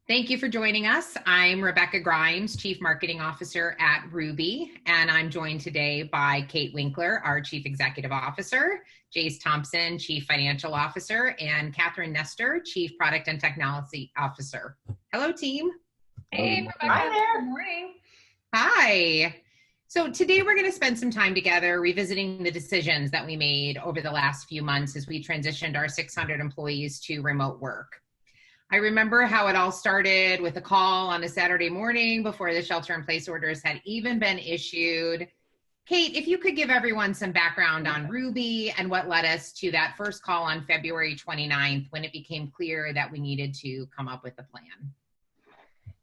Thank you for joining us. I'm Rebecca Grimes, Chief Marketing Officer at Ruby, and I'm joined today by Kate Winkler, our Chief Executive Officer, Jace Thompson, Chief Financial Officer, and Catherine Nestor, Chief Product and Technology Officer. Hello, team. Hey, Rebecca. Hi there. Good morning. Hi. So today we're going to spend some time together revisiting the decisions that we made over the last few months as we transitioned our 600 employees to remote work. I remember how it all started with a call on a Saturday morning before the shelter-in-place orders had even been issued. Kate, if you could give everyone some background on Ruby and what led us to that first call on February 29th when it became clear that we needed to come up with a plan.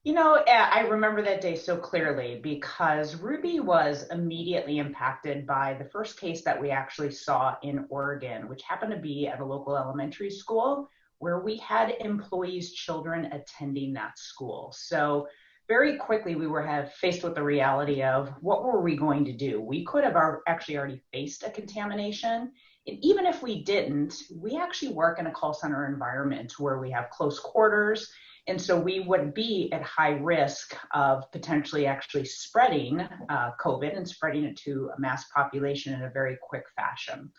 You know, I remember that day so clearly because Ruby was immediately impacted by the first case that we actually saw in Oregon, which happened to be at a local elementary school where we had employees' children attending that school. So very quickly we were faced with the reality of what were we going to do? We could have actually already faced a contamination. And even if we didn't, we actually work in a call center environment where we have close quarters. And so we would be at high risk of potentially actually spreading COVID and spreading it to a mass population in a very quick fashion.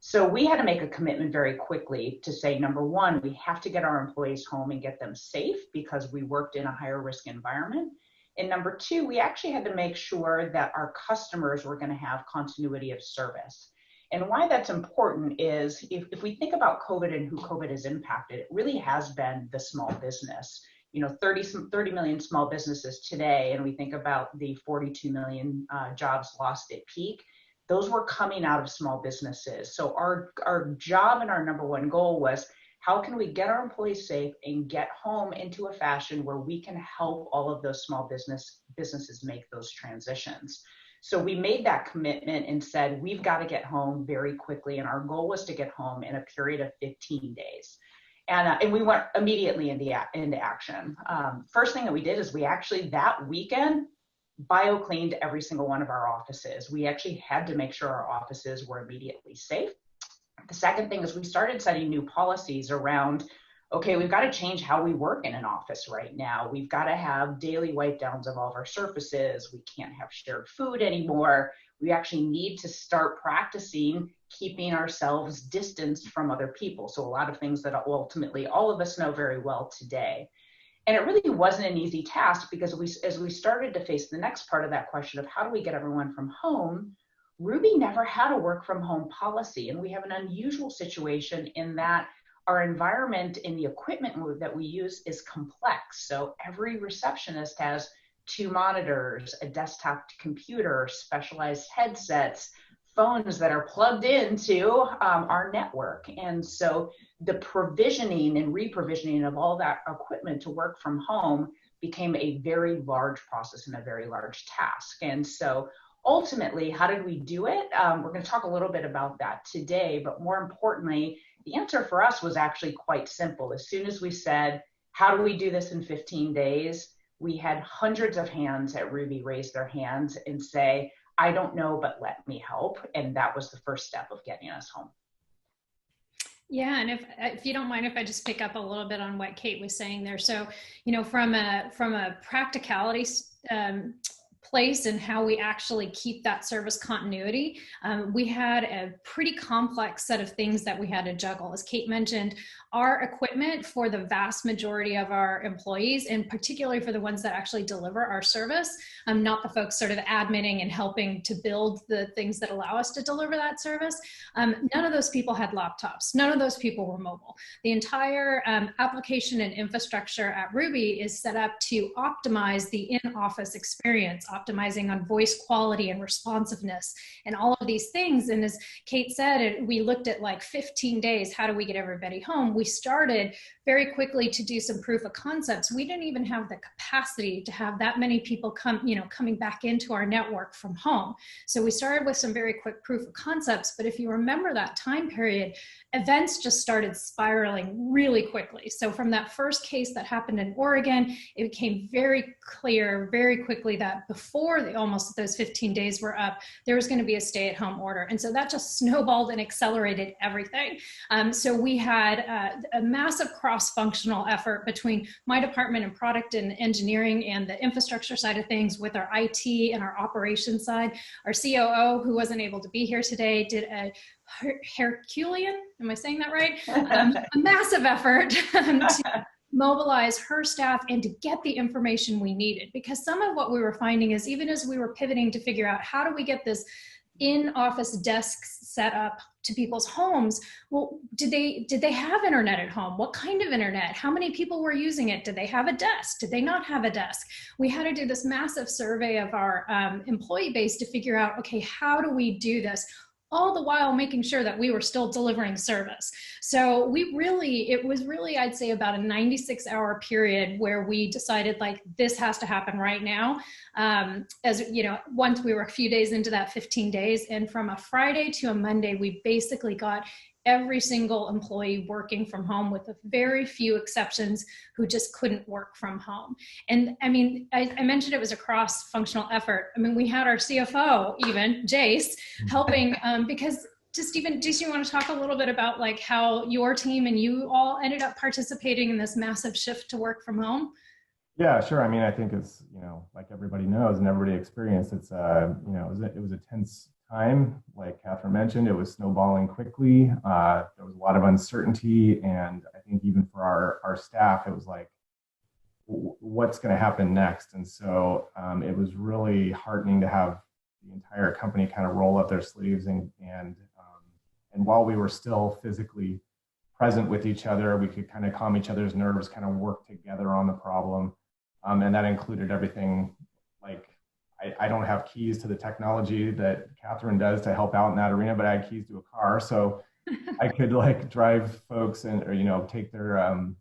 So we had to make a commitment very quickly to say, number one, we have to get our employees home and get them safe because we worked in a higher risk environment. And number two, we actually had to make sure that our customers were going to have continuity of service. And why that's important is if we think about COVID and who COVID has impacted, it really has been the small business. You know, 30 million small businesses today, and we think about the 42 million jobs lost at peak. Those were coming out of small businesses. So our job and our number one goal was, how can we get our employees safe and get home into a fashion where we can help all of those small businesses make those transitions? So we made that commitment and said, we've got to get home very quickly. And our goal was to get home in a period of 15 days. And we went immediately into action. First thing that we did is we actually, that weekend, bio-cleaned every single one of our offices. We actually had to make sure our offices were immediately safe. The second thing is we started setting new policies around, okay, we've got to change how we work in an office right now. We've got to have daily wipe downs of all of our surfaces. We can't have shared food anymore. We actually need to start practicing keeping ourselves distanced from other people. So a lot of things that ultimately all of us know very well today. And it really wasn't an easy task because as we started to face the next part of that question of how do we get everyone from home, Ruby never had a work from home policy. And we have an unusual situation in that our environment and the equipment that we use is complex. So every receptionist has 2 monitors, a desktop computer, specialized headsets, phones that are plugged into our network. And so the provisioning and reprovisioning of all that equipment to work from home became a very large process and a very large task. And so ultimately, how did we do it? We're going to talk a little bit about that today, but more importantly, the answer for us was actually quite simple. As soon as we said, how do we do this in 15 days? We had hundreds of hands at Ruby raise their hands and say, I don't know, but let me help. And that was the first step of getting us home. Yeah, and if you don't mind if I just pick up a little bit on what Kate was saying there. So, you know, from a practicality place and how we actually keep that service continuity, we had a pretty complex set of things that we had to juggle. As Kate mentioned, our equipment for the vast majority of our employees, and particularly for the ones that actually deliver our service, not the folks sort of adminning and helping to build the things that allow us to deliver that service, none of those people had laptops. None of those people were mobile. The entire application and infrastructure at Ruby is set up to optimize the in-office experience, optimizing on voice quality and responsiveness and all of these things. And as Kate said, we looked at like 15 days, how do we get everybody home? We started very quickly to do some proof of concepts. We didn't even have the capacity to have that many people coming back into our network from home. So we started with some very quick proof of concepts. But if you remember that time period, events just started spiraling really quickly. So from that first case that happened in Oregon, it became very clear very quickly that before before almost those 15 days were up, there was going to be a stay-at-home order. And so that just snowballed and accelerated everything. So we had a massive cross-functional effort between my department and product and engineering and the infrastructure side of things with our IT and our operations side. Our COO, who wasn't able to be here today, did a Herculean, am I saying that right? A massive effort to mobilize her staff and to get the information we needed. Because some of what we were finding is, even as we were pivoting to figure out how do we get this in-office desks set up to people's homes, well, did they have internet at home? What kind of internet? How many people were using it? Did they have a desk? Did they not have a desk? We had to do this massive survey of our employee base to figure out, okay, how do we do this? All the while making sure that we were still delivering service. So it was really, I'd say, about a 96-hour period where we decided, like, this has to happen right now. As you know, once we were a few days into that 15 days, and from a Friday to a Monday, we basically got every single employee working from home, with a very few exceptions who just couldn't work from home. And I mean, I mentioned it was a cross-functional effort. I mean, we had our CFO, even Jace, helping because just even, do you want to talk a little bit about like how your team and you all ended up participating in this massive shift to work from home? Yeah, sure. I mean, I think it's, like everybody knows and everybody experienced, it's, it was a tense time. Like Catherine mentioned, it was snowballing quickly. There was a lot of uncertainty. And I think even for our staff, it was like, what's going to happen next? And so it was really heartening to have the entire company kind of roll up their sleeves and while we were still physically present with each other, we could kind of calm each other's nerves, kind of work together on the problem. And that included everything. Like, I don't have keys to the technology that Catherine does to help out in that arena, but I had keys to a car. So I could like drive folks or take their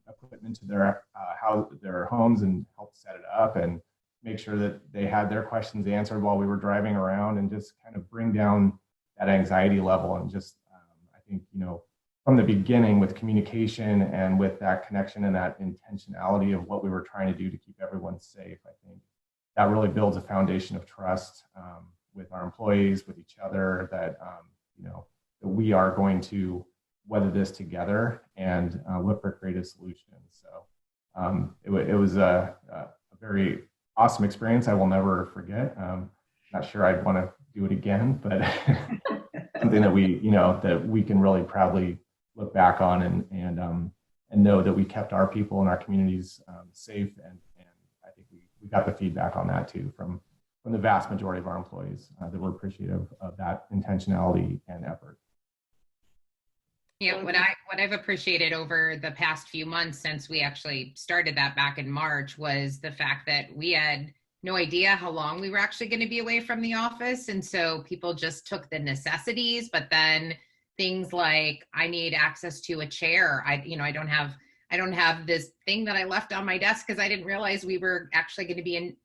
equipment to their homes and help set it up and make sure that they had their questions answered while we were driving around, and just kind of bring down that anxiety level. And just, I think, from the beginning, with communication and with that connection and that intentionality of what we were trying to do to keep everyone safe, I think that really builds a foundation of trust with our employees, with each other, that, that we are going to weather this together and look for creative solutions. So it was a very awesome experience I will never forget. Not sure I'd want to do it again, but something that we can really proudly look back on and know that we kept our people and our communities safe. And I think we got the feedback on that too from the vast majority of our employees that were appreciative of that intentionality and effort. Yeah, what I've appreciated over the past few months since we actually started that back in March was the fact that we had no idea how long we were actually going to be away from the office. And so people just took the necessities, but then things like, I need access to a chair. I don't have this thing that I left on my desk because I didn't realize we were actually going to be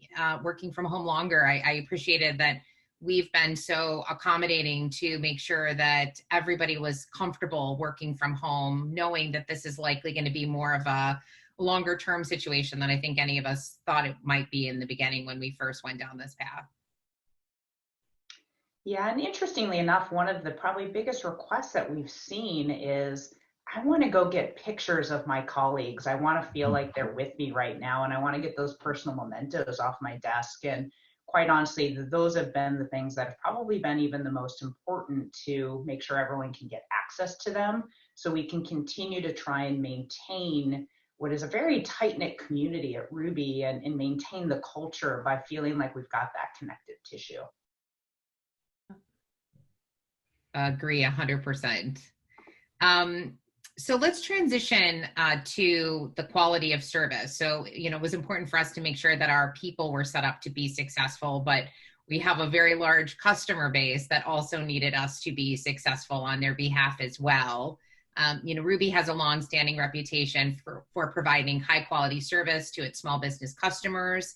working from home longer. I appreciated that we've been so accommodating to make sure that everybody was comfortable working from home, knowing that this is likely going to be more of a longer term situation than I think any of us thought it might be in the beginning when we first went down this path. Yeah, and interestingly enough, one of the probably biggest requests that we've seen is, I want to go get pictures of my colleagues. I want to feel like they're with me right now, and I want to get those personal mementos off my desk. And quite honestly, those have been the things that have probably been even the most important to make sure everyone can get access to them, so we can continue to try and maintain what is a very tight-knit community at Ruby and maintain the culture by feeling like we've got that connective tissue. Agree 100%. So let's transition to the quality of service. So, it was important for us to make sure that our people were set up to be successful, but we have a very large customer base that also needed us to be successful on their behalf as well. Ruby has a long-standing reputation for providing high-quality service to its small business customers.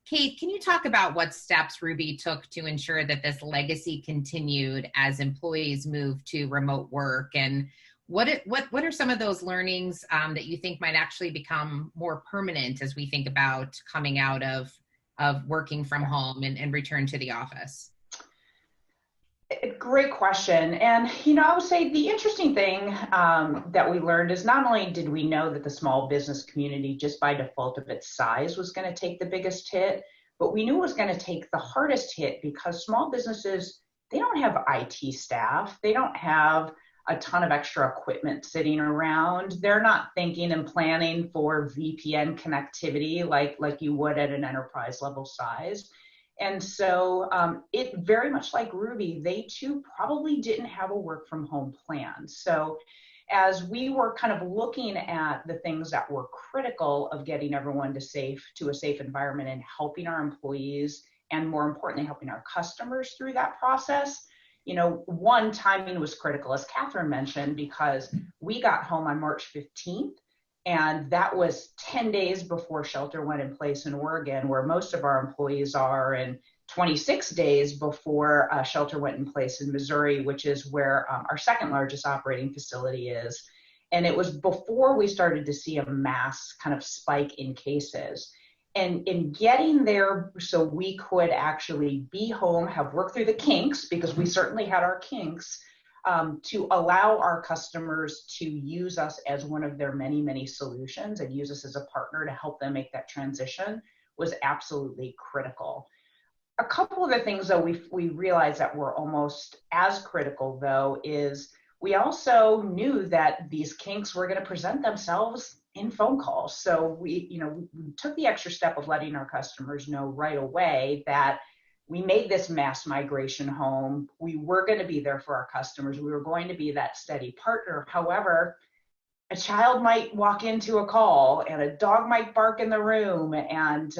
Kate, can you talk about what steps Ruby took to ensure that this legacy continued as employees moved to remote work? And what are some of those learnings that you think might actually become more permanent as we think about coming out of of working from home and return to the office? Great question. And, I would say the interesting thing that we learned is not only did we know that the small business community, just by default of its size, was going to take the biggest hit, but we knew it was going to take the hardest hit because small businesses, they don't have IT staff. They don't have a ton of extra equipment sitting around. They're not thinking and planning for VPN connectivity like you would at an enterprise level size. And so it very much like Ruby, they too probably didn't have a work from home plan. So as we were kind of looking at the things that were critical of getting everyone to a safe environment and helping our employees, and more importantly, helping our customers through that process, one, timing was critical, as Catherine mentioned, because we got home on March 15th. And that was 10 days before shelter went in place in Oregon, where most of our employees are, and 26 days before shelter went in place in Missouri, which is where our second largest operating facility is. And it was before we started to see a mass kind of spike in cases. And in getting there so we could actually be home, have worked through the kinks, because we certainly had our kinks, to allow our customers to use us as one of their many, many solutions and use us as a partner to help them make that transition was absolutely critical. A couple of the things, though, we realized that were almost as critical, though, is we also knew that these kinks were going to present themselves in phone calls. So we took the extra step of letting our customers know right away that we made this mass migration home. We were going to be there for our customers. We were going to be that steady partner. However, a child might walk into a call and a dog might bark in the room, and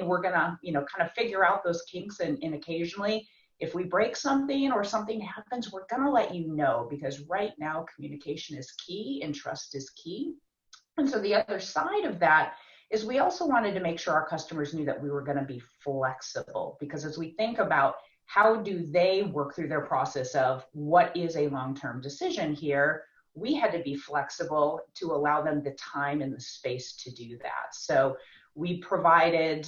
we're going to, kind of figure out those kinks. And occasionally, if we break something or something happens, we're going to let you know, because right now communication is key and trust is key. And so the other side of that is we also wanted to make sure our customers knew that we were going to be flexible, because as we think about how do they work through their process of what is a long-term decision here, we had to be flexible to allow them the time and the space to do that. So we provided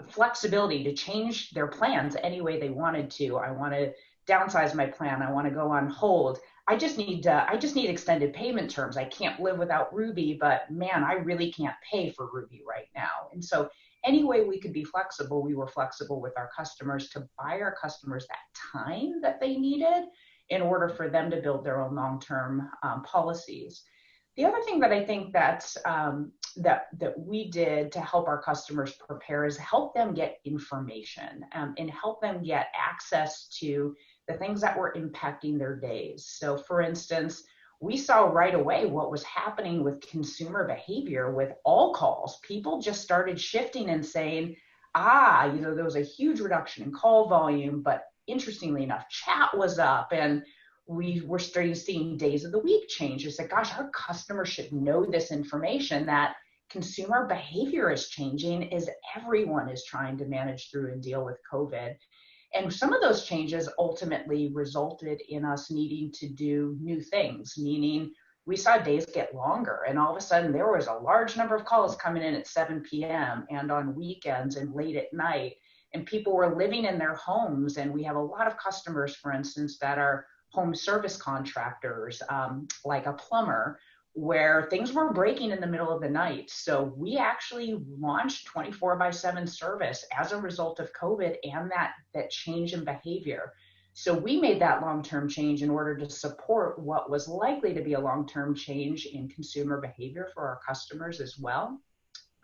flexibility to change their plans any way they wanted to. I want to downsize my plan. I want to go on hold. I just need extended payment terms. I can't live without Ruby, but man, I really can't pay for Ruby right now. And so any way we could be flexible, we were flexible with our customers to buy our customers that time that they needed in order for them to build their own long-term policies. The other thing that I think that we did to help our customers prepare is help them get information and help them get access to the things that were impacting their days. So for instance, we saw right away what was happening with consumer behavior with all calls. People just started shifting and saying, there was a huge reduction in call volume, but interestingly enough, chat was up, and we were starting seeing days of the week change. It's like, gosh, our customers should know this information, that consumer behavior is changing as everyone is trying to manage through and deal with COVID. And some of those changes ultimately resulted in us needing to do new things, meaning we saw days get longer, and all of a sudden there was a large number of calls coming in at 7 p.m. and on weekends and late at night, and people were living in their homes. And we have a lot of customers, for instance, that are home service contractors, like a plumber, where things were breaking in the middle of the night. So we actually launched 24/7 service as a result of COVID and that change in behavior. So we made that long-term change in order to support what was likely to be a long-term change in consumer behavior for our customers as well.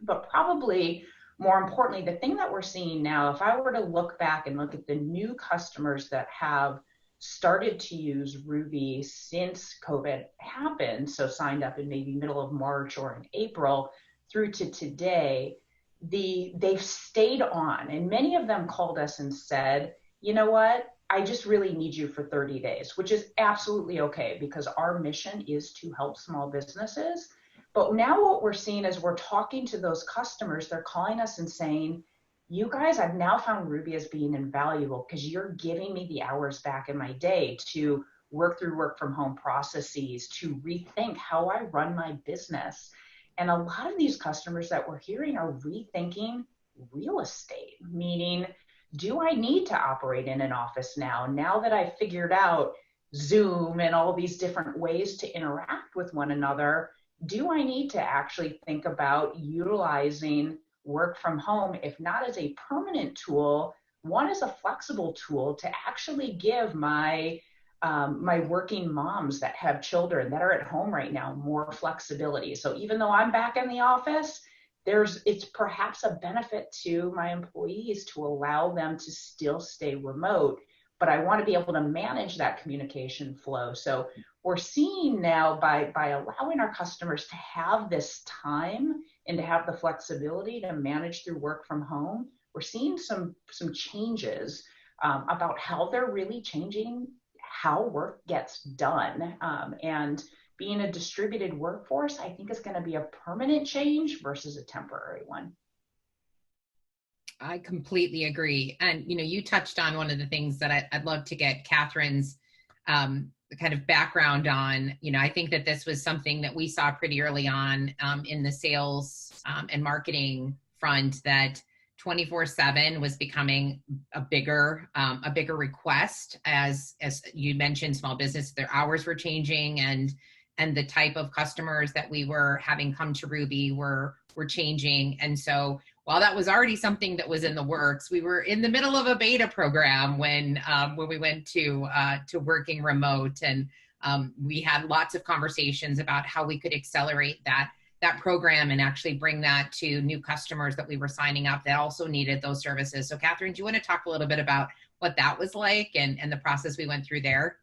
But probably more importantly, the thing that we're seeing now, if I were to look back and look at the new customers that have started to use Ruby since COVID happened, so signed up in maybe middle of March or in April through to today, they've stayed on. And many of them called us and said, you know what, I just really need you for 30 days, which is absolutely okay, because our mission is to help small businesses. But now what we're seeing is we're talking to those customers, they're calling us and saying, you guys, I've now found Ruby as being invaluable because you're giving me the hours back in my day to work through work from home processes, to rethink how I run my business. And a lot of these customers that we're hearing are rethinking real estate, meaning, do I need to operate in an office now that I've figured out Zoom and all these different ways to interact with one another? Do I need to actually think about utilizing work from home, if not as a permanent tool, one as a flexible tool to actually give my my working moms that have children that are at home right now more flexibility? So even though I'm back in the office, it's perhaps a benefit to my employees to allow them to still stay remote, but I want to be able to manage that communication flow. So we're seeing now, by allowing our customers to have this time and to have the flexibility to manage through work from home, we're seeing some changes about how they're really changing how work gets done. And being a distributed workforce, I think, is going to be a permanent change versus a temporary one. I completely agree. And, you touched on one of the things that I'd love to get Catherine's kind of background on. I think that this was something that we saw pretty early on in the sales and marketing front, that 24/7 was becoming a bigger request. As you mentioned, small business, their hours were changing, and the type of customers that we were having come to Ruby were changing. And so while that was already something that was in the works, we were in the middle of a beta program when we went to working remote, and we had lots of conversations about how we could accelerate that program and actually bring that to new customers that we were signing up that also needed those services. So Catherine, do you want to talk a little bit about what that was like and the process we went through there?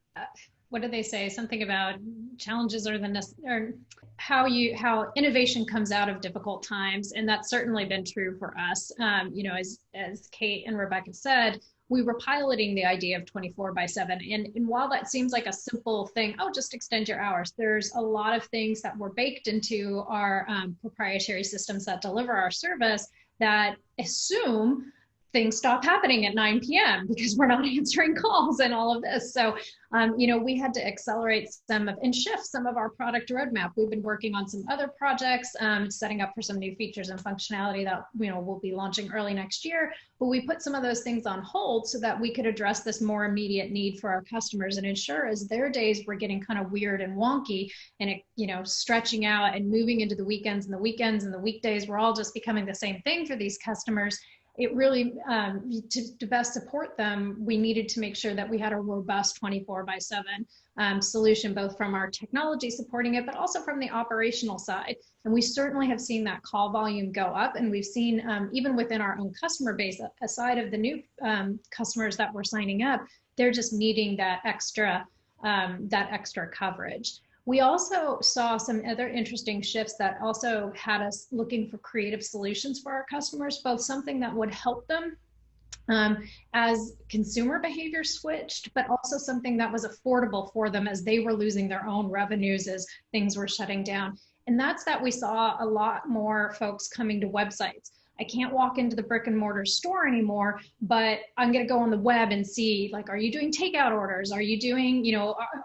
What did they say? Something about challenges or how innovation comes out of difficult times. And that's certainly been true for us. As Kate and Rebecca said, we were piloting the idea of 24/7. And while that seems like a simple thing, just extend your hours, there's a lot of things that were baked into our proprietary systems that deliver our service that assume things stop happening at 9 p.m. because we're not answering calls and all of this. So, we had to accelerate and shift some of our product roadmap. We've been working on some other projects, setting up for some new features and functionality that, we'll be launching early next year. But we put some of those things on hold so that we could address this more immediate need for our customers and ensure, as their days were getting kind of weird and wonky and, stretching out and moving into the weekends and the weekdays were all just becoming the same thing for these customers. It really, to best support them, we needed to make sure that we had a robust 24/7 solution, both from our technology supporting it, but also from the operational side. And we certainly have seen that call volume go up, and we've seen even within our own customer base, aside of the new customers that we're signing up, they're just needing that extra coverage. We also saw some other interesting shifts that also had us looking for creative solutions for our customers, both something that would help them as consumer behavior switched, but also something that was affordable for them as they were losing their own revenues as things were shutting down. And that's that we saw a lot more folks coming to websites. I can't walk into the brick and mortar store anymore, but I'm going to go on the web and see, like, are you doing takeout orders? Are you doing,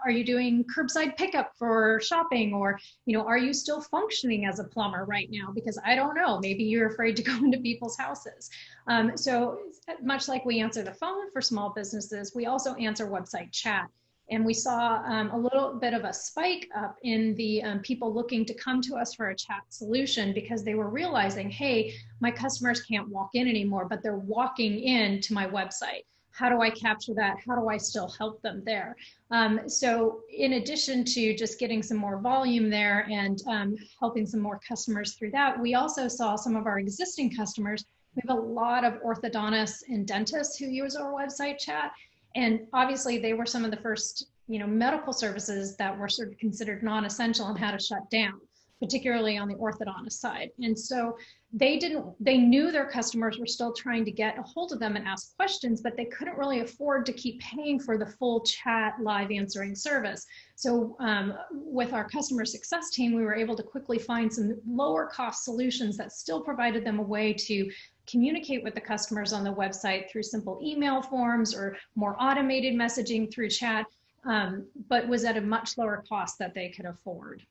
are you doing curbside pickup for shopping? Or, are you still functioning as a plumber right now? Because I don't know, maybe you're afraid to go into people's houses. So much like we answer the phone for small businesses, we also answer website chat. And we saw a little bit of a spike up in the people looking to come to us for a chat solution because they were realizing, hey, my customers can't walk in anymore, but they're walking in to my website. How do I capture that? How do I still help them there? So in addition to just getting some more volume there and helping some more customers through that, we also saw some of our existing customers. We have a lot of orthodontists and dentists who use our website chat. And obviously they were some of the first, medical services that were sort of considered non-essential and had to shut down, particularly on the orthodontist side. And so they knew their customers were still trying to get a hold of them and ask questions, but they couldn't really afford to keep paying for the full chat live answering service. So with our customer success team, we were able to quickly find some lower cost solutions that still provided them a way to communicate with the customers on the website through simple email forms or more automated messaging through chat, but was at a much lower cost that they could afford.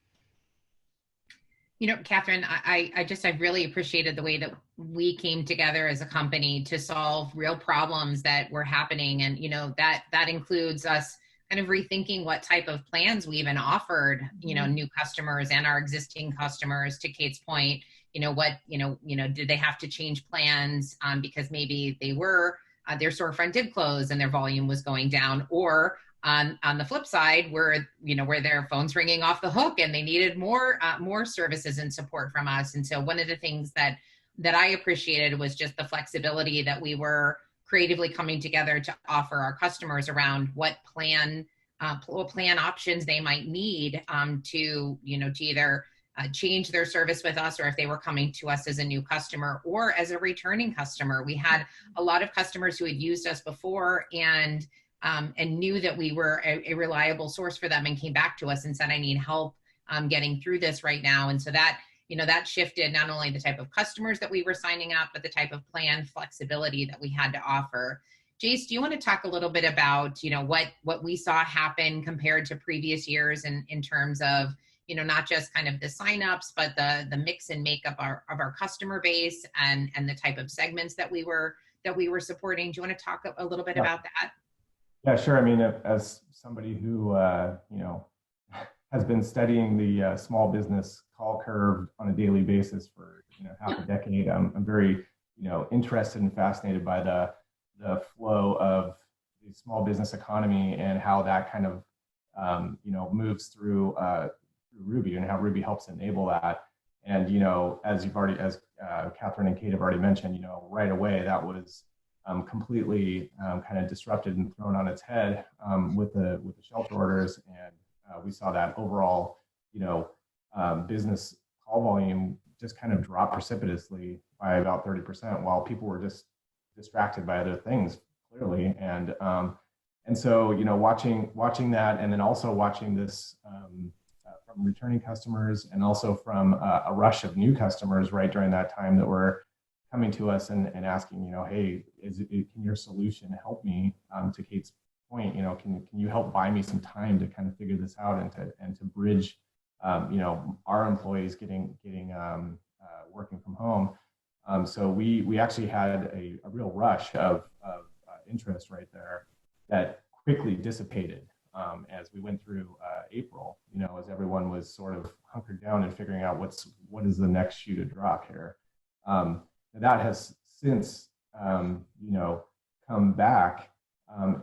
Catherine, I really appreciated the way that we came together as a company to solve real problems that were happening. And, that includes us kind of rethinking what type of plans we even offered, new customers and our existing customers. To Kate's point, did they have to change plans because maybe their storefront did close and their volume was going down, or on the flip side, where their phone's ringing off the hook and they needed more services and support from us. And so one of the things that I appreciated was just the flexibility that we were creatively coming together to offer our customers around what plan options they might need to either change their service with us, or if they were coming to us as a new customer or as a returning customer. We had a lot of customers who had used us before and knew that we were a reliable source for them and came back to us and said, I need help getting through this right now. And so that shifted not only the type of customers that we were signing up, but the type of plan flexibility that we had to offer. Jace, do you want to talk a little bit about, what we saw happen compared to previous years in terms of, not just kind of the signups, but the mix and makeup of our customer base and the type of segments that we were supporting? Do you want to talk a little bit about that? Yeah, sure. I mean, as somebody who, has been studying the small business call curve on a daily basis for half a decade, I'm very interested and fascinated by the flow of the small business economy and how that kind of moves through Ruby, and how Ruby helps enable that. And as Catherine and Kate have already mentioned, right away that was completely kind of disrupted and thrown on its head with the shelter orders, and we saw that overall business call volume just kind of drop precipitously by about 30%, while people were just distracted by other things, clearly. And so watching that, and then also watching this from returning customers, and also from a rush of new customers right during that time that were coming to us and asking, hey, can your solution help me? To Kate's point, can you help buy me some time to kind of figure this out and to bridge, our employees getting working from home. So we actually had a real rush of interest right there that quickly dissipated as we went through April. As everyone was sort of hunkered down and figuring out what is the next shoe to drop here. That has since, come back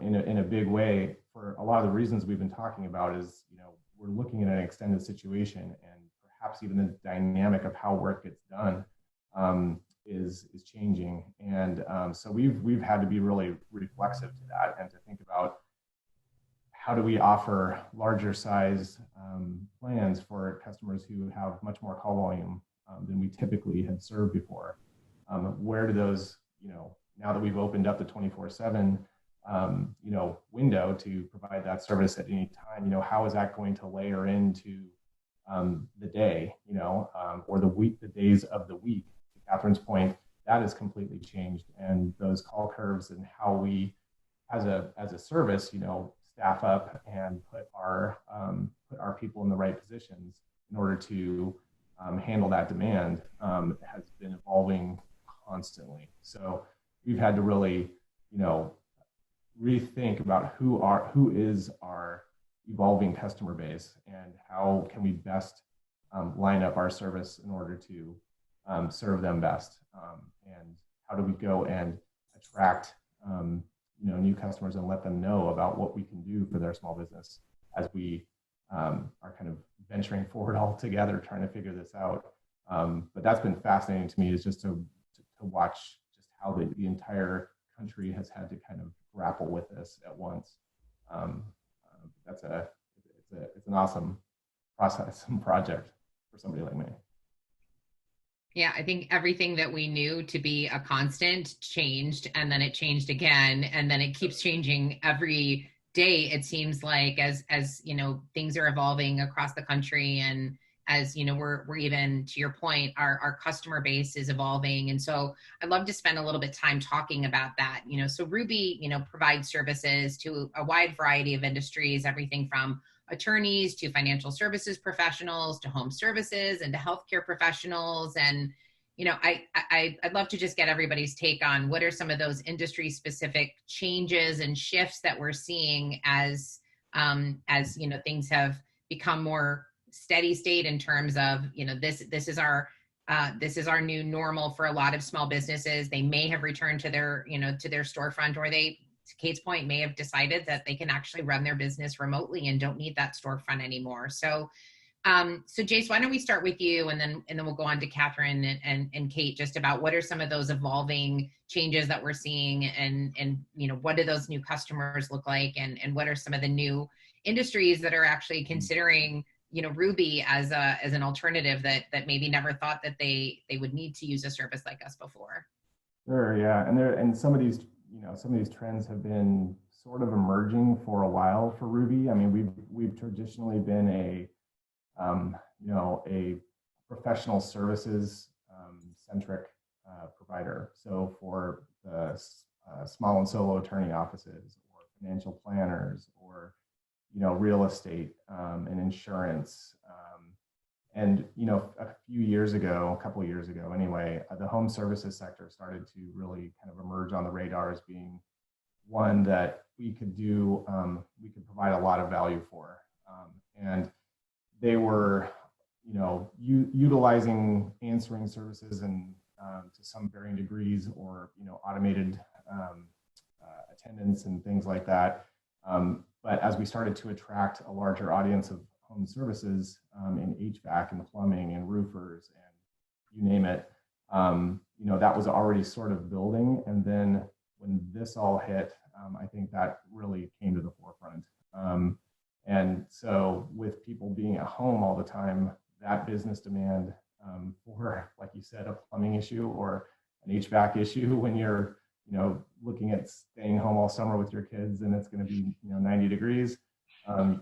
in a big way for a lot of the reasons we've been talking about. Is we're looking at an extended situation, and perhaps even the dynamic of how work gets done is changing. And so we've had to be really reflexive to that, and to think about how do we offer larger size plans for customers who have much more call volume than we typically had served before. Where do those, now that we've opened up the 24/7, window to provide that service at any time, how is that going to layer into the day, or the week, the days of the week? To Catherine's point, that has completely changed, and those call curves and how we, as a service, staff up and put our people in the right positions in order to handle that demand has been evolving constantly. So we've had to really, rethink about who is our evolving customer base, and how can we best line up our service in order to serve them best, and how do we go and attract new customers and let them know about what we can do for their small business as we are kind of venturing forward all together trying to figure this out. But that's been fascinating to me, is just to watch just how the entire country has had to kind of grapple with this at once. It's an awesome process and project for somebody like me. Yeah, I think everything that we knew to be a constant changed, and then it changed again, and then it keeps changing every day. It seems like as things are evolving across the country, and as we're even, to your point, our customer base is evolving. And so I'd love to spend a little bit of time talking about that. So Ruby, provides services to a wide variety of industries, everything from attorneys to financial services professionals to home services and to healthcare professionals. And I'd love to just get everybody's take on what are some of those industry specific changes and shifts that we're seeing as things have become more steady state in terms of, this is our new normal for a lot of small businesses. They may have returned to their storefront, or they, to Kate's point, may have decided that they can actually run their business remotely and don't need that storefront anymore. So Jace, why don't we start with you, and then we'll go on to Catherine and Kate, just about what are some of those evolving changes that we're seeing, and what do those new customers look like, and what are some of the new industries that are actually considering Ruby as an alternative that maybe never thought that they would need to use a service like us before. Sure, yeah, and some of these trends have been sort of emerging for a while for Ruby. I mean, we've traditionally been a professional services centric provider. So for the small and solo attorney offices, or financial planners, or real estate and insurance, and a couple of years ago anyway, the home services sector started to really kind of emerge on the radar as being one that we could provide a lot of value for, and they were, utilizing answering services and to some varying degrees, or automated attendance and things like that. But as we started to attract a larger audience of home services in HVAC and plumbing and roofers and you name it, that was already sort of building. And then when this all hit, I think that really came to the forefront. And so with people being at home all the time, that business demand for, like you said, a plumbing issue or an HVAC issue, when you're, looking at staying home all summer with your kids and it's going to be, 90 degrees,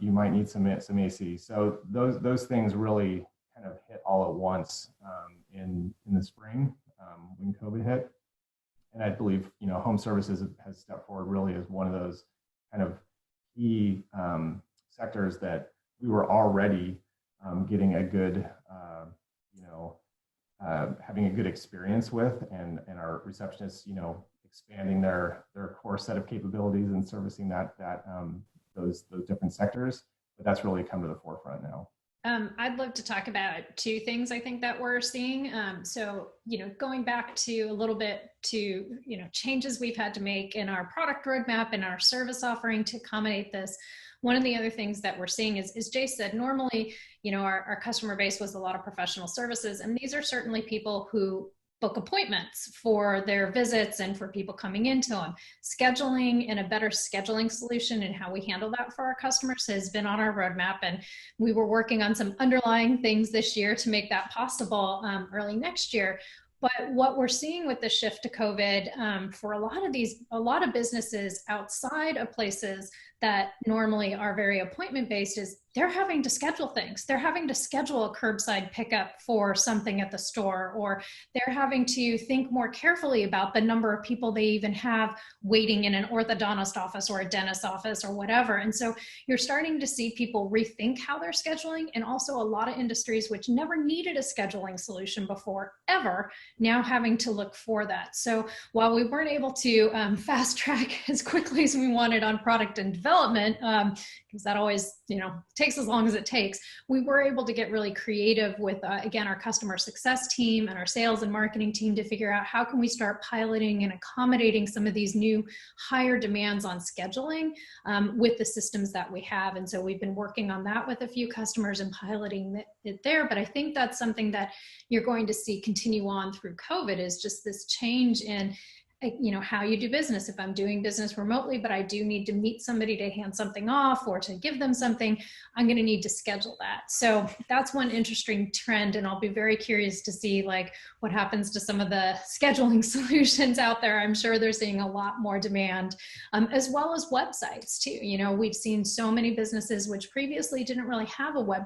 you might need some AC. So those things really kind of hit all at once in the spring when COVID hit. And I believe, home services has stepped forward really as one of those kind of key sectors that we were already getting a good, having a good experience with, and our receptionists, expanding their core set of capabilities and servicing those different sectors. But that's really come to the forefront now. I'd love to talk about two things I think that we're seeing. So, going back to a little bit to, changes we've had to make in our product roadmap and our service offering to accommodate this. One of the other things that we're seeing is Jay said, normally, our customer base was a lot of professional services, and these are certainly people who book appointments for their visits and for people coming into them. Scheduling and a better scheduling solution and how we handle that for our customers has been on our roadmap. And we were working on some underlying things this year to make that possible early next year. But what we're seeing with the shift to COVID for a lot of businesses outside of places that normally are very appointment based is they're having to schedule things. They're having to schedule a curbside pickup for something at the store, or they're having to think more carefully about the number of people they even have waiting in an orthodontist office or a dentist office or whatever. And so you're starting to see people rethink how they're scheduling, and also a lot of industries which never needed a scheduling solution before ever, now having to look for that. So while we weren't able to fast track as quickly as we wanted on product and development, because that always, takes as long as it takes, we were able to get really creative with, again, our customer success team and our sales and marketing team to figure out how can we start piloting and accommodating some of these new higher demands on scheduling with the systems that we have. And so we've been working on that with a few customers and piloting it there. But I think that's something that you're going to see continue on through COVID, is just this change in how you do business. If I'm doing business remotely, but I do need to meet somebody to hand something off or to give them something, I'm going to need to schedule that. So that's one interesting trend. And I'll be very curious to see what happens to some of the scheduling solutions out there. I'm sure they're seeing a lot more demand, as well as websites too. We've seen so many businesses which previously didn't really have a web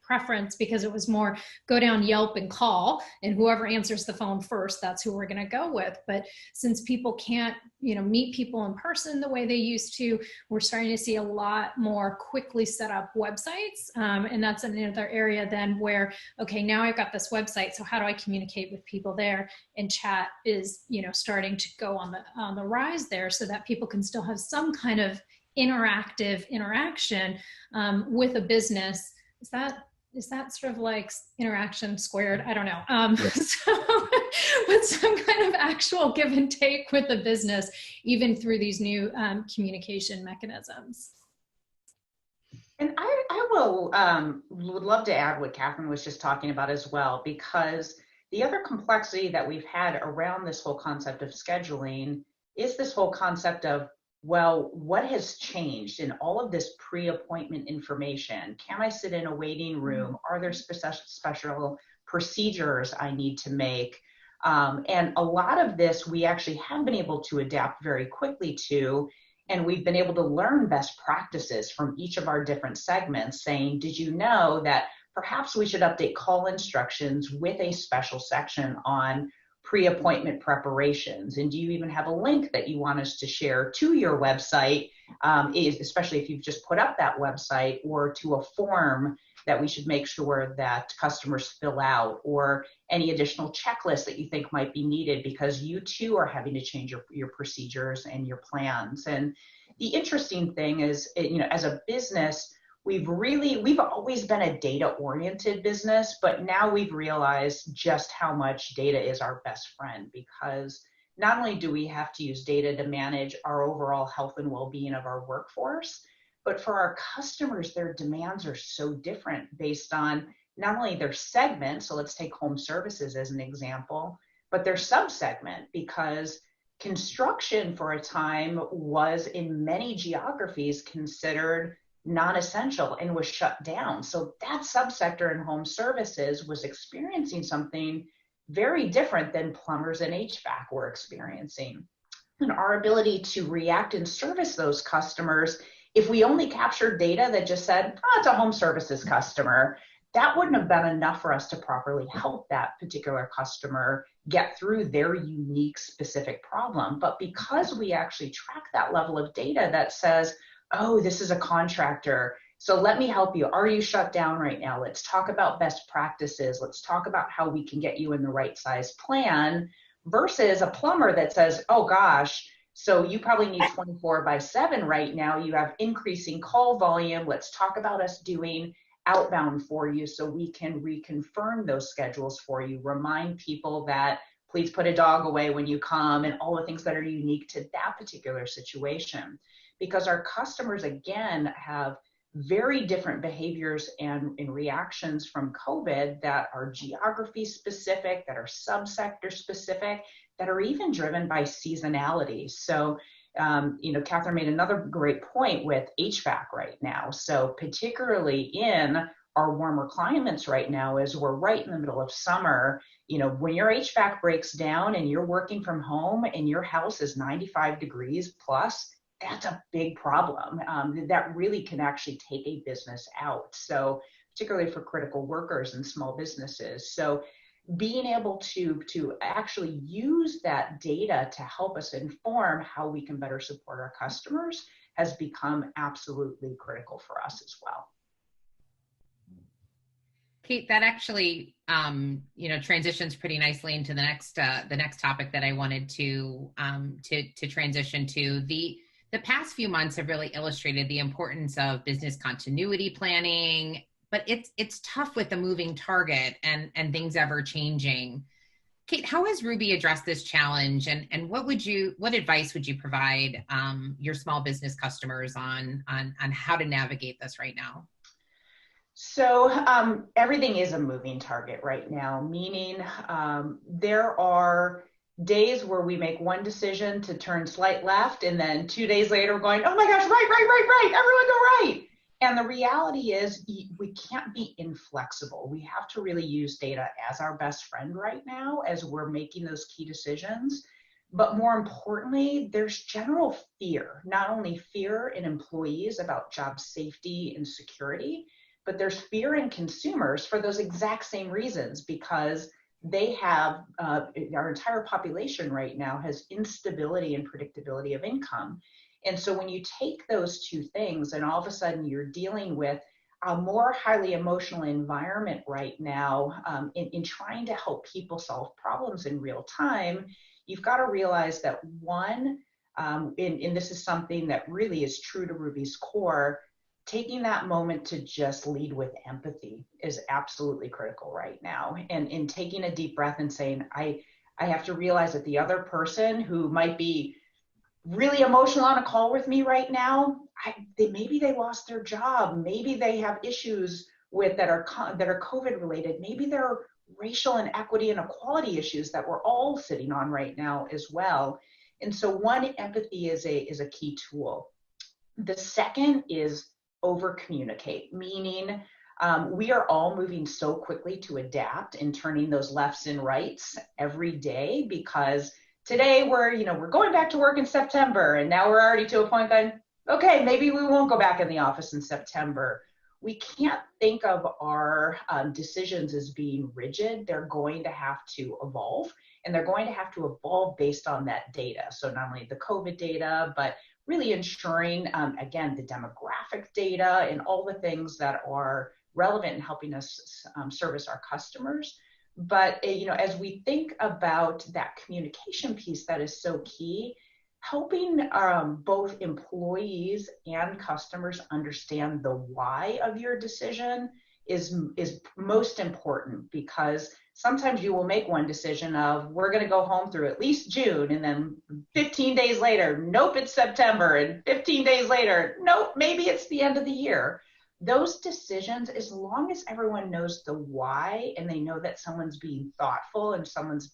preference because it was more go down Yelp and call, and whoever answers the phone first, that's who we're going to go with. But since since people can't, meet people in person the way they used to, we're starting to see a lot more quickly set up websites. And that's another area then where, okay, now I've got this website, so how do I communicate with people there? And chat is, starting to go on the rise there, so that people can still have some kind of interactive interaction with a business. Is that sort of like interaction squared? I don't know. So with some kind of actual give and take with the business, even through these new communication mechanisms. And I would love to add what Catherine was just talking about as well, because the other complexity that we've had around this whole concept of scheduling is this whole concept of, well, what has changed in all of this pre-appointment information? Can I sit in a waiting room? Are there special procedures I need to make? And a lot of this we actually have been able to adapt very quickly to, and we've been able to learn best practices from each of our different segments, saying, did you know that perhaps we should update call instructions with a special section on pre-appointment preparations? And do you even have a link that you want us to share to your website, especially if you've just put up that website, or to a form that we should make sure that customers fill out, or any additional checklists that you think might be needed because you too are having to change your procedures and your plans. And the interesting thing is, as a business, we've always been a data-oriented business, but now we've realized just how much data is our best friend, because not only do we have to use data to manage our overall health and well-being of our workforce, but for our customers, their demands are so different based on not only their segment, so let's take home services as an example, but their subsegment, because construction for a time was in many geographies considered non-essential and was shut down. So that subsector in home services was experiencing something very different than plumbers and HVAC were experiencing. And our ability to react and service those customers, if we only captured data that just said, oh, it's a home services customer, that wouldn't have been enough for us to properly help that particular customer get through their unique specific problem. But because we actually track that level of data that says, oh, this is a contractor, so let me help you. Are you shut down right now? Let's talk about best practices. Let's talk about how we can get you in the right size plan, versus a plumber that says, oh gosh, so you probably need 24/7 right now. You have increasing call volume. Let's talk about us doing outbound for you so we can reconfirm those schedules for you. Remind people that please put a dog away when you come, and all the things that are unique to that particular situation. Because our customers, again, have very different behaviors and reactions from COVID that are geography specific, that are subsector specific, that are even driven by seasonality. So, Catherine made another great point with HVAC right now. So particularly in our warmer climates right now, as we're right in the middle of summer, when your HVAC breaks down and you're working from home and your house is 95 degrees plus, that's a big problem. That really can actually take a business out. So particularly for critical workers and small businesses. So being able to actually use that data to help us inform how we can better support our customers has become absolutely critical for us as well. Kate, that actually, transitions pretty nicely into the next topic that I wanted to transition to. The past few months have really illustrated the importance of business continuity planning, but it's tough with the moving target and things ever changing. Kate, how has Ruby addressed this challenge, and what advice would you provide your small business customers on how to navigate this right now? So everything is a moving target right now, meaning there are days where we make one decision to turn slight left, and then 2 days later we're going, oh my gosh, right, everyone go right. And the reality is we can't be inflexible. We have to really use data as our best friend right now as we're making those key decisions. But more importantly, there's general fear, not only fear in employees about job safety and security, but there's fear in consumers for those exact same reasons, because they have, our entire population right now has instability and predictability of income. And so when you take those two things and all of a sudden you're dealing with a more highly emotional environment right now, in trying to help people solve problems in real time, you've got to realize that one, and this is something that really is true to Ruby's core, taking that moment to just lead with empathy is absolutely critical right now. And in taking a deep breath and saying, I have to realize that the other person who might be really emotional on a call with me right now, maybe they lost their job, maybe they have issues with that are COVID related, maybe there are racial and equity and equality issues that we're all sitting on right now as well. And so one, empathy is a key tool. The second is over communicate, meaning we are all moving so quickly to adapt and turning those lefts and rights every day, because today we're going back to work in September, and now we're already to a point going, okay, maybe we won't go back in the office in September. We can't think of our decisions as being rigid. They're going to have to evolve, and they're going to have to evolve based on that data. So not only the COVID data, but really ensuring, again, the demographic data and all the things that are relevant in helping us service our customers. But as we think about that communication piece that is so key, helping both employees and customers understand the why of your decision is most important, because sometimes you will make one decision of, we're going to go home through at least June, and then 15 days later, nope, it's September, and 15 days later, nope, maybe it's the end of the year. Those decisions, as long as everyone knows the why and they know that someone's being thoughtful and someone's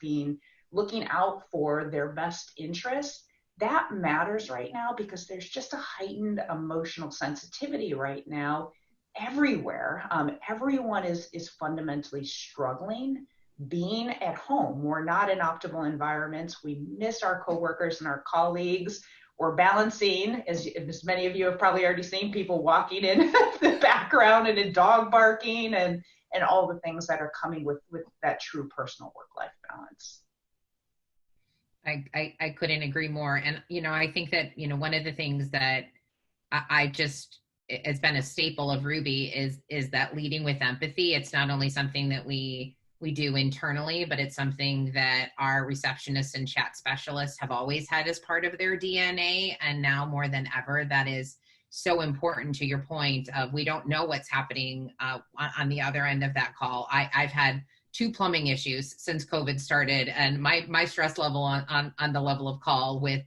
looking out for their best interests, that matters right now, because there's just a heightened emotional sensitivity right now everywhere. Everyone is fundamentally struggling being at home. We're not in optimal environments. We miss our coworkers and our colleagues. We're balancing, as many of you have probably already seen, people walking in the background and a dog barking and all the things that are coming with that true personal work-life balance. I couldn't agree more. And, I think that, one of the things that it's been a staple of Ruby is that leading with empathy. It's not only something that we do internally, but it's something that our receptionists and chat specialists have always had as part of their DNA. And now more than ever, that is so important, to your point of, we don't know what's happening on the other end of that call. I've had 2 plumbing issues since COVID started, and my stress level on the level of call with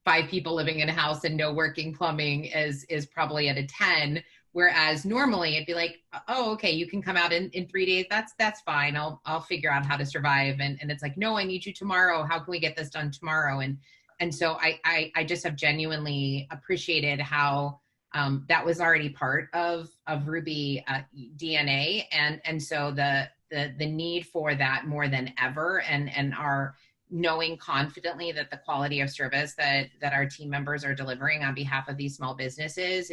5 people living in a house and no working plumbing is probably at a 10. Whereas normally it'd be like, oh, okay, you can come out in 3 days. That's fine. I'll figure out how to survive. And it's like, no, I need you tomorrow. How can we get this done tomorrow? And so I just have genuinely appreciated how that was already part of Ruby DNA. And so the need for that more than ever, and our knowing confidently that the quality of service that our team members are delivering on behalf of these small businesses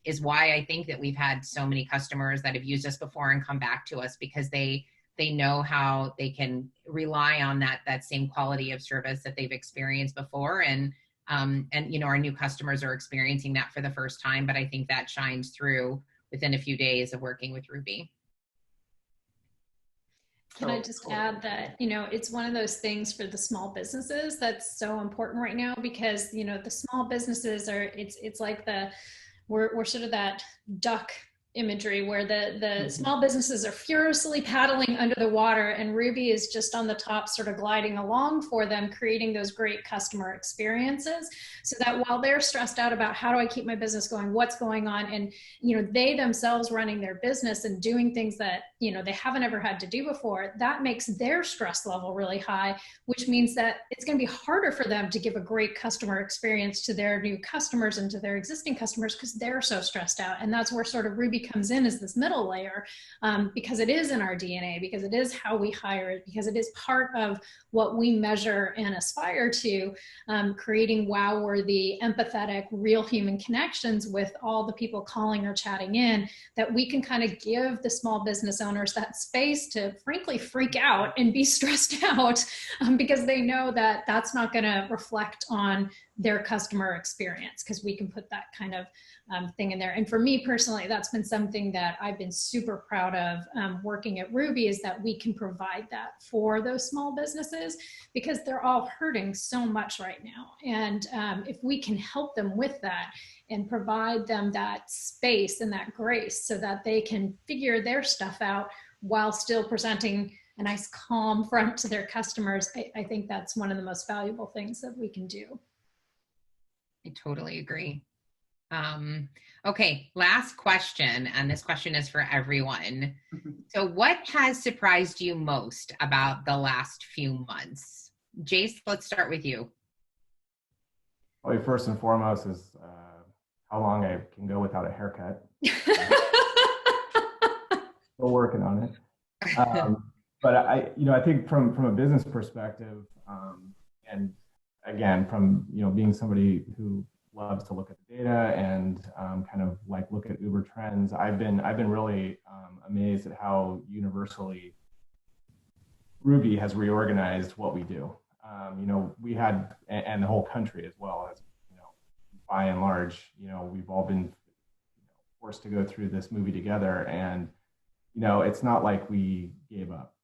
is why I think that we've had so many customers that have used us before and come back to us, because they know how they can rely on that same quality of service that they've experienced before. And our new customers are experiencing that for the first time, but I think that shines through within a few days of working with Ruby. Can I just add that, it's one of those things for the small businesses that's so important right now, because, the small businesses it's like we're sort of that duck imagery where the small businesses are furiously paddling under the water, and Ruby is just on the top, sort of gliding along for them, creating those great customer experiences, so that while they're stressed out about how do I keep my business going, what's going on, and they themselves running their business and doing things that they haven't ever had to do before, that makes their stress level really high, which means that it's going to be harder for them to give a great customer experience to their new customers and to their existing customers, because they're so stressed out. And that's where sort of Ruby comes in as this middle layer, because it is in our DNA, because it is how we hire it, because it is part of what we measure and aspire to, creating wow-worthy, empathetic, real human connections with all the people calling or chatting in, that we can kind of give the small business owners that space to frankly freak out and be stressed out, because they know that that's not going to reflect on their customer experience, because we can put that kind of thing in there. And for me personally, that's been something that I've been super proud of working at Ruby, is that we can provide that for those small businesses, because they're all hurting so much right now. And if we can help them with that and provide them that space and that grace so that they can figure their stuff out while still presenting a nice calm front to their customers, I think that's one of the most valuable things that we can do. I totally agree. Okay, last question, and this question is for everyone. So what has surprised you most about the last few months? Jace, let's start with you. Probably first and foremost is how long I can go without a haircut. Still working on it. But I think from a business perspective, and again, from being somebody who loves to look at the data and kind of like look at Uber trends, I've been really amazed at how universally Ruby has reorganized what we do. We had, and the whole country as well, as by and large, we've all been forced to go through this movie together, and it's not like we gave up.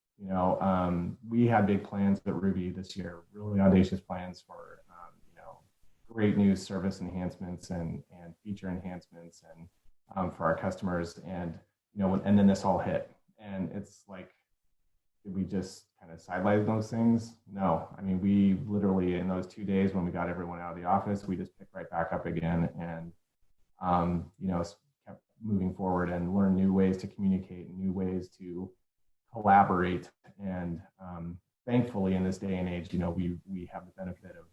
We had big plans at Ruby this year, really audacious plans for great new service enhancements and feature enhancements and for our customers, and and then this all hit, and it's like, did we just kind of sideline those things? No, I mean, we literally, in those 2 days when we got everyone out of the office, we just picked right back up again, and kept moving forward and learned new ways to communicate and new ways to collaborate. And thankfully, in this day and age, we have the benefit of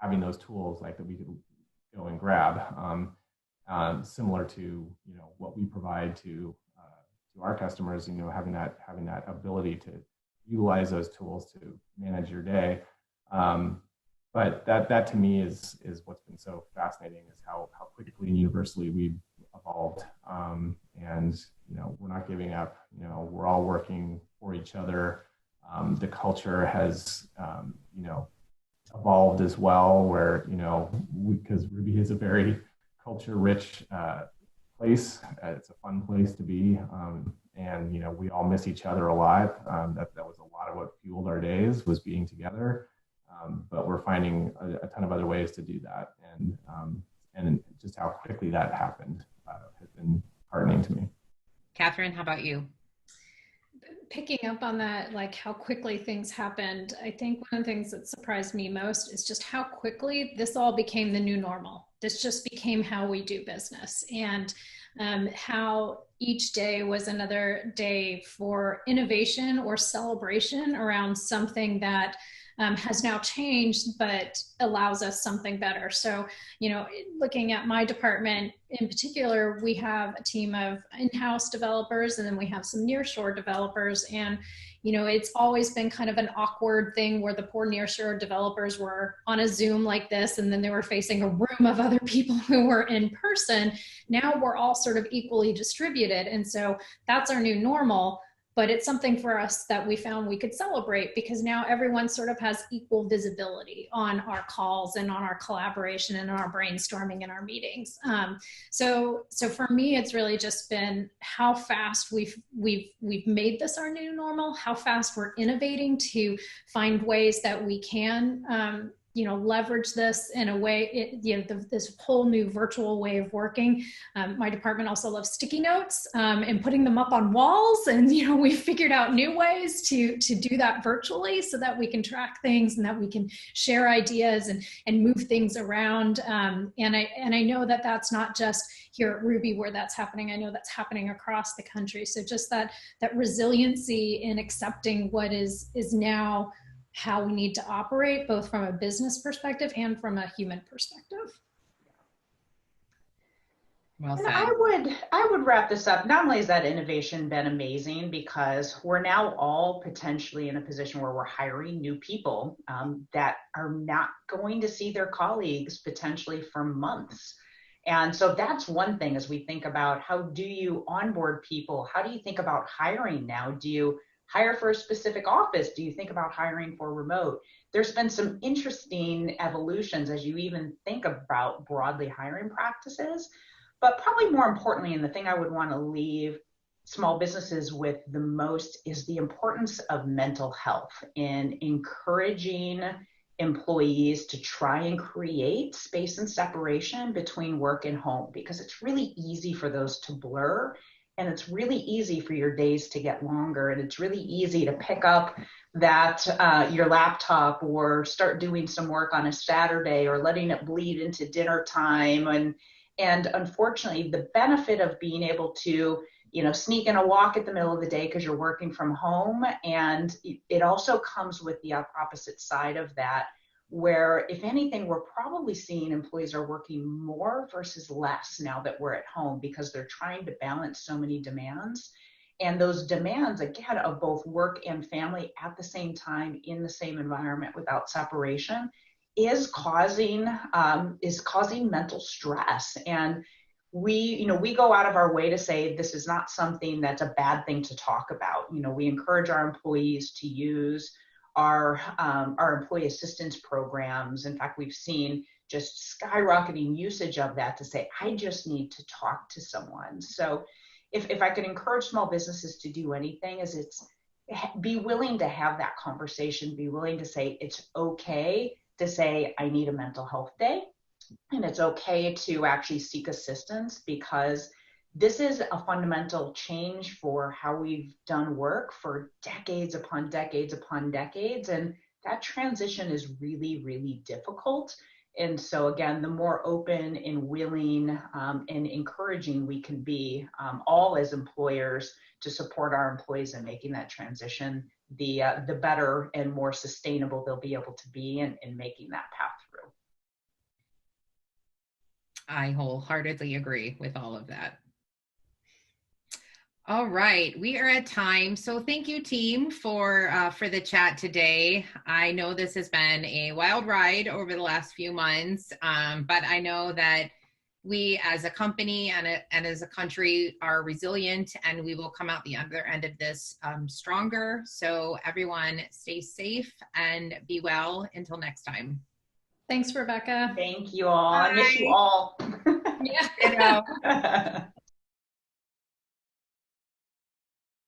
having those tools like that we could go and grab, similar to what we provide to our customers. Having that ability to utilize those tools to manage your day. But that to me is what's been so fascinating, is how quickly and universally we've evolved. And we're not giving up. We're all working for each other. The culture has evolved as well, where because Ruby is a very culture-rich place. It's a fun place to be, and we all miss each other a lot. That was a lot of what fueled our days, was being together. But we're finding a ton of other ways to do that, and just how quickly that happened has been heartening to me. Catherine, how about you? Picking up on that, like how quickly things happened, I think one of the things that surprised me most is just how quickly this all became the new normal. This just became how we do business, and how each day was another day for innovation or celebration around something that has now changed, but allows us something better. So, looking at my department in particular, we have a team of in-house developers, and then we have some nearshore developers. And, it's always been kind of an awkward thing where the poor nearshore developers were on a Zoom like this, and then they were facing a room of other people who were in person. Now we're all sort of equally distributed. And so that's our new normal. But it's something for us that we found we could celebrate, because now everyone sort of has equal visibility on our calls and on our collaboration and our brainstorming and our meetings. So for me, it's really just been how fast we've made this our new normal, how fast we're innovating to find ways that we can leverage this in a way, this whole new virtual way of working. My department also loves sticky notes and putting them up on walls. And, we figured out new ways to do that virtually so that we can track things and that we can share ideas and move things around. And I know that that's not just here at Ruby where that's happening. I know that's happening across the country. So just that resiliency in accepting what is now how we need to operate, both from a business perspective and from a human perspective. Well And said. I would wrap this up. Not only has that innovation been amazing because we're now all potentially in a position where we're hiring new people that are not going to see their colleagues potentially for months. And so that's one thing as we think about how do you onboard people? How do you think about hiring now? Do you hire for a specific office? Do you think about hiring for remote? There's been some interesting evolutions as you even think about broadly hiring practices. But probably more importantly, and the thing I would want to leave small businesses with the most is the importance of mental health in encouraging employees to try and create space and separation between work and home, because it's really easy for those to blur. And it's really easy for your days to get longer. And it's really easy to pick up that your laptop or start doing some work on a Saturday or letting it bleed into dinner time. And unfortunately, the benefit of being able to, sneak in a walk at the middle of the day because you're working from home, and it also comes with the opposite side of that, where if anything, we're probably seeing employees are working more versus less now that we're at home because they're trying to balance so many demands. And those demands, again, of both work and family at the same time in the same environment without separation is causing mental stress. And we go out of our way to say this is not something that's a bad thing to talk about. We encourage our employees to use our employee assistance programs. In fact, we've seen just skyrocketing usage of that to say, I just need to talk to someone. So if I could encourage small businesses to do anything, is it's be willing to have that conversation, be willing to say it's okay to say, I need a mental health day. And it's okay to actually seek assistance, because this is a fundamental change for how we've done work for decades upon decades upon decades. And that transition is really, really difficult. And so again, the more open and willing and encouraging we can be, all as employers, to support our employees in making that transition, the better and more sustainable they'll be able to be in making that path through. I wholeheartedly agree with all of that. All right, we are at time. So thank you, team, for the chat today. I know this has been a wild ride over the last few months, but I know that we as a company and as a country are resilient, and we will come out the other end of this stronger. So everyone stay safe and be well until next time. Thanks, Rebecca. Thank you all. Bye. I miss you all. Yeah.